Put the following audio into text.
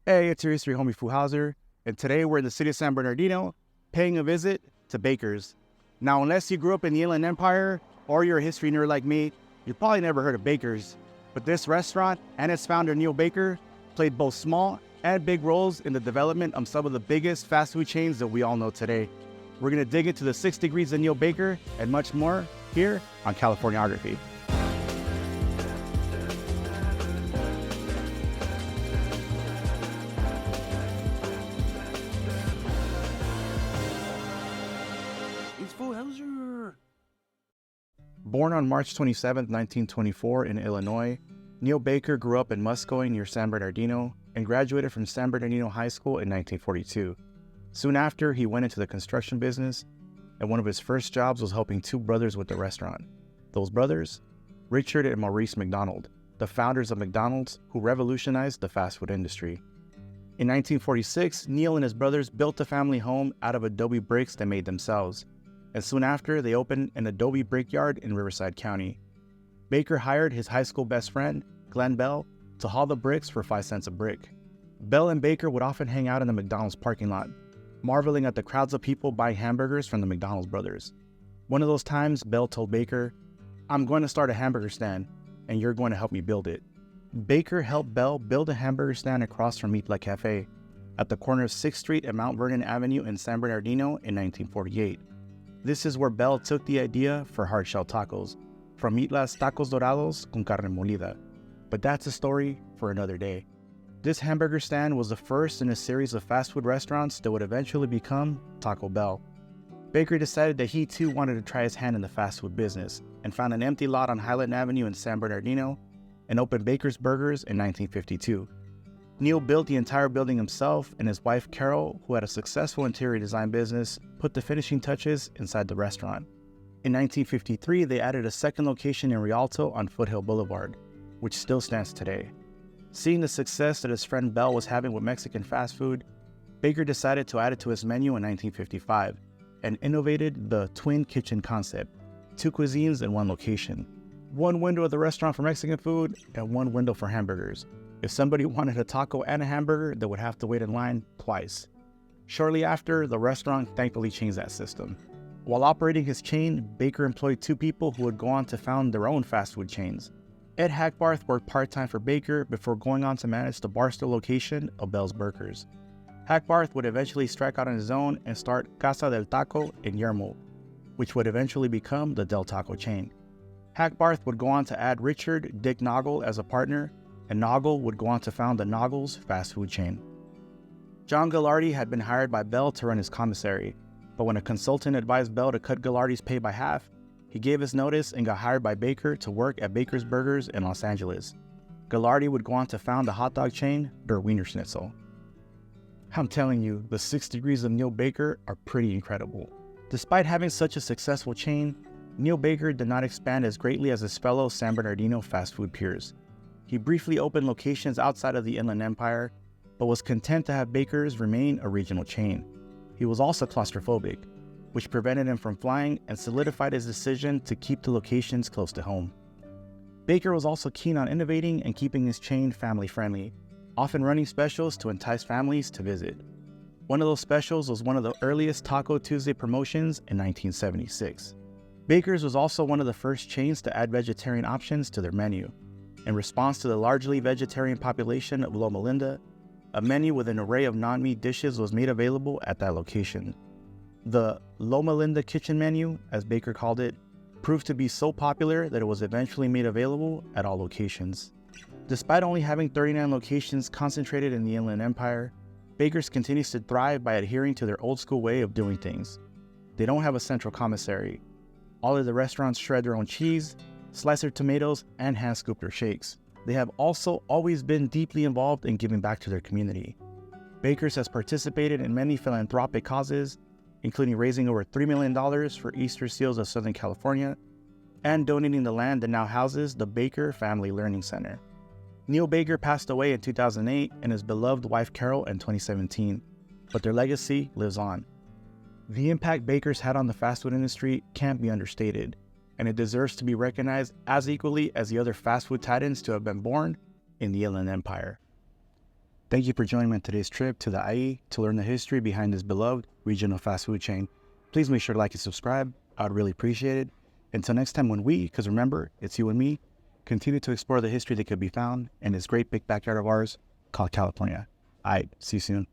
Hey, it's your history homie Howser, and today we're in the city of San Bernardino, paying a visit to Baker's. Now, unless you grew up in the Inland Empire, or you're a history nerd like me, you probably never heard of Baker's. But this restaurant and its founder, Neal Baker, played both small and big roles in the development of some of the biggest fast food chains that we all know today. We're going to dig into the 6 degrees of Neal Baker and much more here on Californiography. Born on March 27, 1924 in Illinois, Neal Baker grew up in Muscoing near San Bernardino and graduated from San Bernardino High School in 1942. Soon after, he went into the construction business, and one of his first jobs was helping 2 brothers with the restaurant. Those brothers? Richard and Maurice McDonald, the founders of McDonald's, who revolutionized the fast food industry. In 1946, Neal and his brothers built a family home out of adobe bricks they made themselves, and soon after, they opened an adobe brickyard in Riverside County. Baker hired his high school best friend, Glenn Bell, to haul the bricks for 5 cents a brick. Bell and Baker would often hang out in the McDonald's parking lot, marveling at the crowds of people buying hamburgers from the McDonald's brothers. One of those times, Bell told Baker, "I'm going to start a hamburger stand, and you're going to help me build it." Baker helped Bell build a hamburger stand across from Meat La Cafe, at the corner of 6th Street and Mount Vernon Avenue in San Bernardino in 1948. This is where Bell took the idea for hard-shell tacos, from Mitla's Tacos Dorados con Carne Molida. But that's a story for another day. This hamburger stand was the first in a series of fast food restaurants that would eventually become Taco Bell. Baker decided that he too wanted to try his hand in the fast food business, and found an empty lot on Highland Avenue in San Bernardino, and opened Baker's Burgers in 1952. Neal built the entire building himself, and his wife Carol, who had a successful interior design business, put the finishing touches inside the restaurant. In 1953, they added a second location in Rialto on Foothill Boulevard, which still stands today. Seeing the success that his friend Bell was having with Mexican fast food, Baker decided to add it to his menu in 1955 and innovated the twin kitchen concept, 2 cuisines in 1 location. 1 window of the restaurant for Mexican food and 1 window for hamburgers. If somebody wanted a taco and a hamburger, they would have to wait in line twice. Shortly after, the restaurant thankfully changed that system. While operating his chain, Baker employed 2 people who would go on to found their own fast food chains. Ed Hackbarth worked part-time for Baker before going on to manage the Barstow location of Bell's Burgers. Hackbarth would eventually strike out on his own and start Casa del Taco in Yermo, which would eventually become the Del Taco chain. Hackbarth would go on to add Richard Dick Noggle as a partner, and Noggle would go on to found the Noggles fast food chain. John Gallardi had been hired by Bell to run his commissary, but when a consultant advised Bell to cut Gallardi's pay by half, he gave his notice and got hired by Baker to work at Baker's Burgers in Los Angeles. Gallardi would go on to found the hot dog chain, Der Wiener Schnitzel. I'm telling you, the 6 degrees of Neal Baker are pretty incredible. Despite having such a successful chain, Neal Baker did not expand as greatly as his fellow San Bernardino fast food peers. He briefly opened locations outside of the Inland Empire, but was content to have Baker's remain a regional chain. He was also claustrophobic, which prevented him from flying and solidified his decision to keep the locations close to home. Baker was also keen on innovating and keeping his chain family-friendly, often running specials to entice families to visit. One of those specials was one of the earliest Taco Tuesday promotions in 1976. Baker's was also one of the first chains to add vegetarian options to their menu. In response to the largely vegetarian population of Loma Linda, a menu with an array of non-meat dishes was made available at that location. The Loma Linda Kitchen Menu, as Baker called it, proved to be so popular that it was eventually made available at all locations. Despite only having 39 locations concentrated in the Inland Empire, Baker's continues to thrive by adhering to their old-school way of doing things. They don't have a central commissary. All of the restaurants shred their own cheese, slice their tomatoes, and hand-scoop their shakes. They have also always been deeply involved in giving back to their community. Baker's has participated in many philanthropic causes, including raising over $3 million for Easter Seals of Southern California, and donating the land that now houses the Baker Family Learning Center. Neal Baker passed away in 2008 and his beloved wife Carol in 2017, but their legacy lives on. The impact Baker's had on the fast food industry can't be understated, and it deserves to be recognized as equally as the other fast food titans to have been born in the Inland Empire. Thank you for joining me on today's trip to the IE to learn the history behind this beloved regional fast food chain. Please make sure to like and subscribe. I would really appreciate it. Until next time when we, because remember, it's you and me, continue to explore the history that could be found in this great big backyard of ours called California. All right, see you soon.